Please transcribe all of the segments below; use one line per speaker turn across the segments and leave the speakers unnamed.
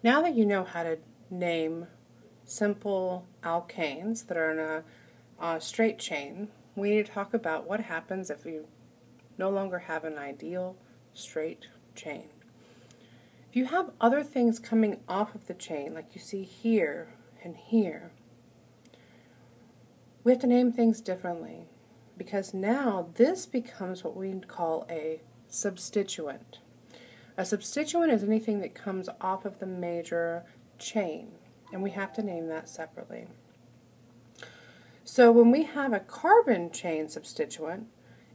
Now that you know how to name simple alkanes that are in a straight chain, we need to talk about what happens if you no longer have an ideal straight chain. If you have other things coming off of the chain, like you see here and here, we have to name things differently, because now this becomes what we call a substituent. A substituent is anything that comes off of the major chain, and we have to name that separately. So when we have a carbon chain substituent,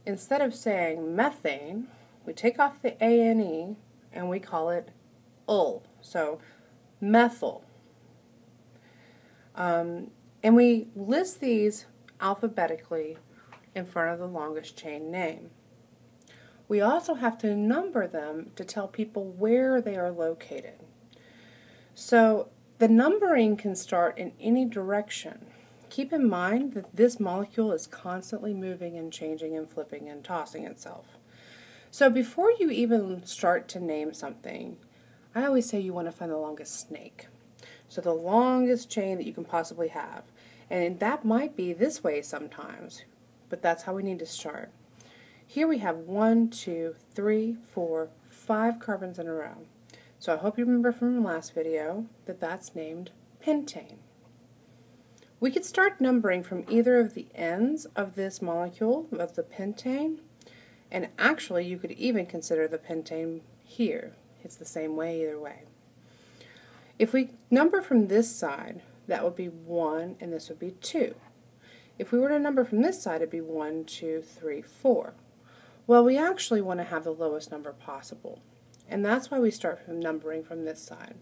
instead of saying methane, we take off the A-N-E and we call it ul. So methyl. And we list these alphabetically in front of the longest chain name. We also have to number them to tell people where they are located. So the numbering can start in any direction. Keep in mind that this molecule is constantly moving and changing and flipping and tossing itself. So before you even start to name something, I always say you want to find the longest snake. So the longest chain that you can possibly have. And that might be this way sometimes, but that's how we need to start. Here we have 1, 2, 3, 4, 5 carbons in a row. So I hope you remember from the last video that that's named pentane. We could start numbering from either of the ends of this molecule, of the pentane, and actually you could even consider the pentane here. It's the same way either way. If we number from this side, that would be 1 and this would be 2. If we were to number from this side, it'd be 1, 2, 3, 4. Well, we actually want to have the lowest number possible, and that's why we start from numbering from this side.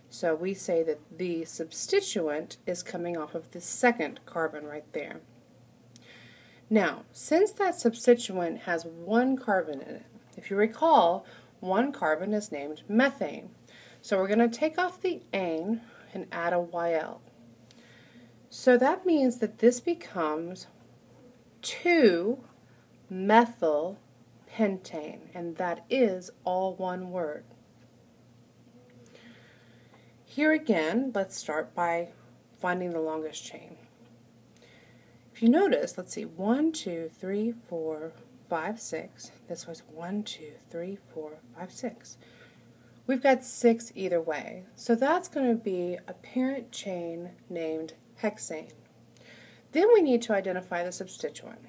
So we say that the substituent is coming off of the second carbon right there. Now, since that substituent has 1 carbon in it, if you recall, 1 carbon is named methane. So we're going to take off the ane and add a YL. So that means that this becomes 2-methyl pentane, and that is all one word. Here again, let's start by finding the longest chain. If you notice, let's see, 1, 2, 3, 4, 5, 6. This was 1, 2, 3, 4, 5, 6. We've got 6 either way. So that's going to be a parent chain named hexane. Then we need to identify the substituent.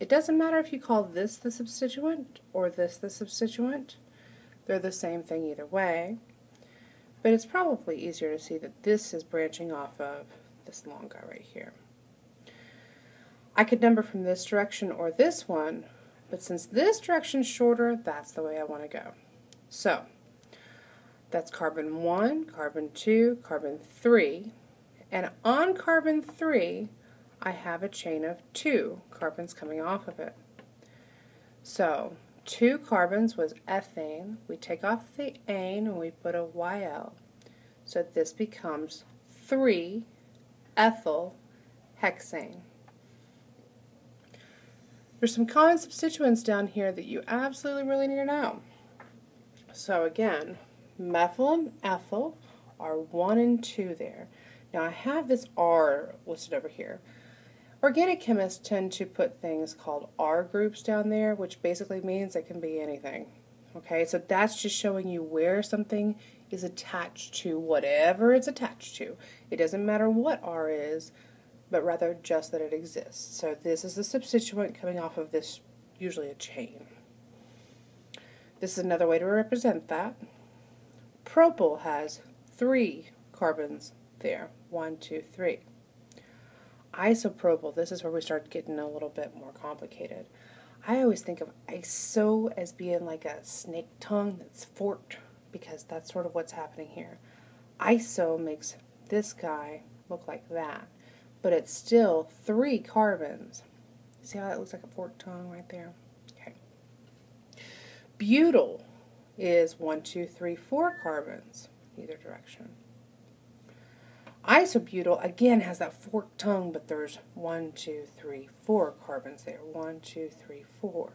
It doesn't matter if you call this the substituent or this the substituent. They're the same thing either way. But it's probably easier to see that this is branching off of this long guy right here. I could number from this direction or this one, but since this direction's shorter, that's the way I want to go. So that's carbon 1, carbon 2, carbon 3, and on carbon 3, I have a chain of 2 carbons coming off of it. So 2 carbons was ethane. We take off the ane and we put a YL. So this becomes 3-ethyl hexane. There's some common substituents down here that you absolutely really need to know. So again, methyl and ethyl are 1 and 2 there. Now I have this R listed over here. Organic chemists tend to put things called R groups down there, which basically means it can be anything. Okay, so that's just showing you where something is attached to whatever it's attached to. It doesn't matter what R is, but rather just that it exists. So this is the substituent coming off of this, usually a chain. This is another way to represent that. Propyl has 3 carbons there, 1, 2, 3. Isopropyl, this is where we start getting a little bit more complicated. I always think of iso as being like a snake tongue that's forked, because that's sort of what's happening here. Iso makes this guy look like that, but it's still 3 carbons. See how that looks like a forked tongue right there? Okay. Butyl is 1, 2, 3, 4 carbons, either direction. Isobutyl, again, has that forked tongue, but there's 1, 2, 3, 4 carbons there. 1, 2, 3, 4.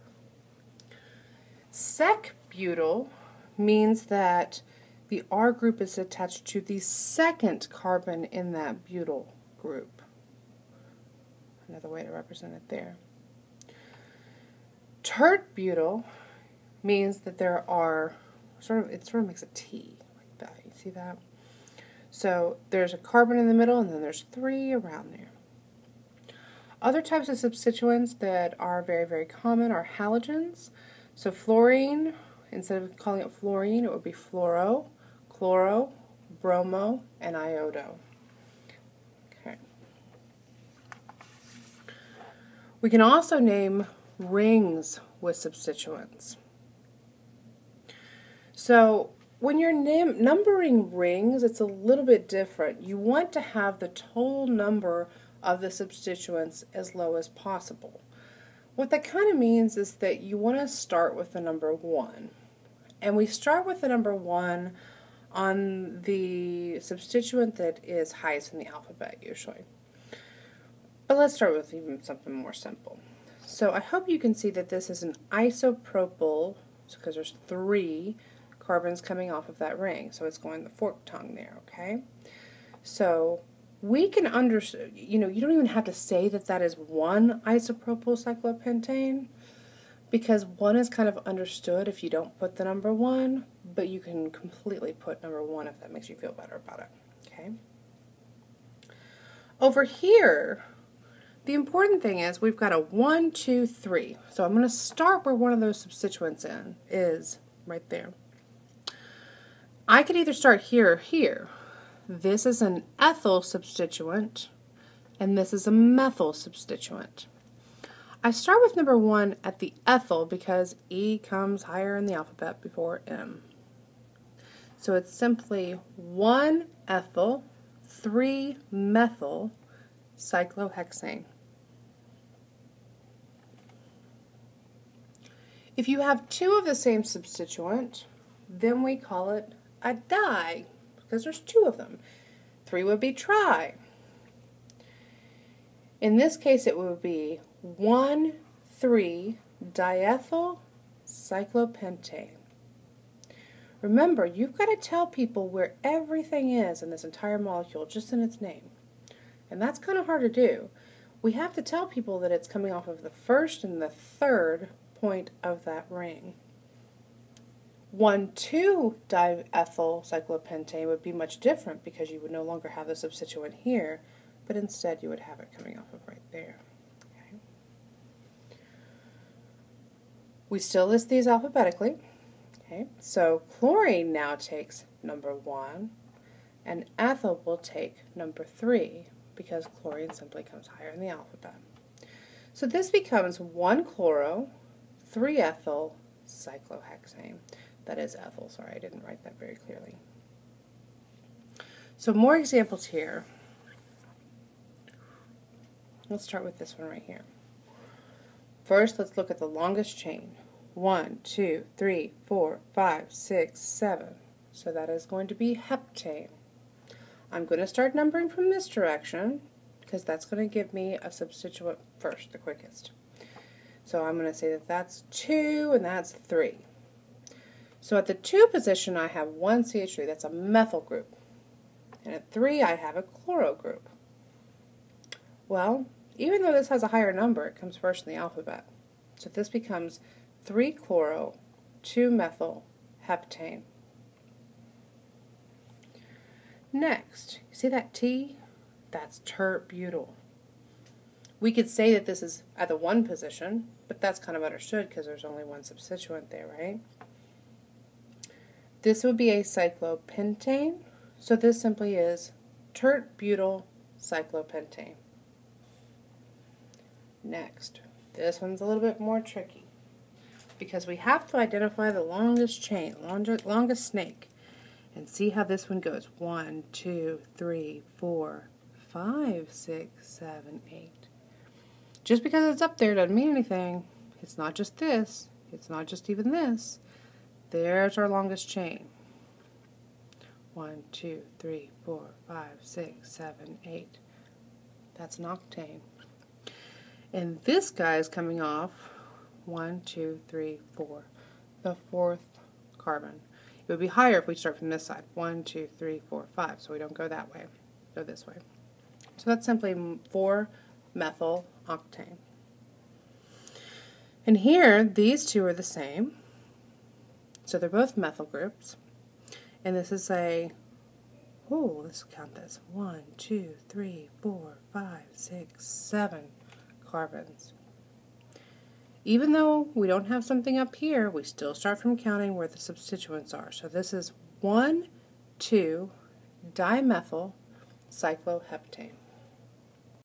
Sec-butyl means that the R group is attached to the second carbon in that butyl group. Another way to represent it there. Tert butyl means that there are it sort of makes a T like that. You see that? So there's a carbon in the middle and then there's 3 around there. Other types of substituents that are very, very common are halogens. So fluorine, instead of calling it fluorine, it would be fluoro, chloro, bromo, and iodo. Okay. We can also name rings with substituents. So when you're numbering rings, it's a little bit different. You want to have the total number of the substituents as low as possible. What that kind of means is that you want to start with the number 1. And we start with the number 1 on the substituent that is highest in the alphabet usually. But let's start with even something more simple. So I hope you can see that this is an isopropyl, because there's 3 carbons coming off of that ring. So it's going the forked tongue there, okay? So we can understand, you don't even have to say that that is 1 isopropyl cyclopentane, because 1 is kind of understood if you don't put the number 1, but you can completely put number 1 if that makes you feel better about it, okay? Over here, the important thing is we've got a 1, 2, 3. So I'm going to start where one of those substituents is right there. I could either start here or here. This is an ethyl substituent, and this is a methyl substituent. I start with number 1 at the ethyl because E comes higher in the alphabet before M. So it's simply 1 ethyl, 3 methyl cyclohexane. If you have 2 of the same substituent, then we call it a di, because there's 2 of them. 3 would be tri. In this case, it would be 1,3-diethyl cyclopentane. Remember, you've got to tell people where everything is in this entire molecule, just in its name. And that's kind of hard to do. We have to tell people that it's coming off of the first and the third point of that ring. 1,2-diethyl cyclopentane would be much different because you would no longer have the substituent here, but instead you would have it coming off of right there. Okay. We still list these alphabetically. Okay. So chlorine now takes number 1, and ethyl will take number 3 because chlorine simply comes higher in the alphabet. So this becomes 1-chloro, 3-ethyl cyclohexane. That is ethyl, sorry, I didn't write that very clearly. So more examples here. Let's start with this one right here. First, let's look at the longest chain. 1, 2, 3, 4, 5, 6, 7. So that is going to be heptane. I'm going to start numbering from this direction because that's going to give me a substituent first, the quickest. So I'm going to say that that's 2 and that's 3. So at the 2 position I have 1 CH3, that's a methyl group. And at 3 I have a chloro group. Well, even though this has a higher number, it comes first in the alphabet. So this becomes 3-chloro, 2-methyl heptane. Next, you see that T? That's tert-butyl. We could say that this is at the 1 position, but that's kind of understood because there's only 1 substituent there, right? This would be a cyclopentane, so this simply is tert-butyl cyclopentane. Next, this one's a little bit more tricky because we have to identify the longest chain, longest snake, and see how this one goes. 1, 2, 3, 4, 5, 6, 7, 8. Just because it's up there doesn't mean anything. It's not just this. It's not just even this. There's our longest chain. 1, 2, 3, 4, 5, 6, 7, 8. That's an octane. And this guy is coming off 1, 2, 3, 4, the 4th carbon. It would be higher if we start from this side. 1, 2, 3, 4, 5. So we don't go that way. Go this way. So that's simply 4-methyl octane. And here, these two are the same. So they're both methyl groups. And this is let's count this. 1, 2, 3, 4, 5, 6, 7 carbons. Even though we don't have something up here, we still start from counting where the substituents are. So this is 1,2-dimethyl cycloheptane.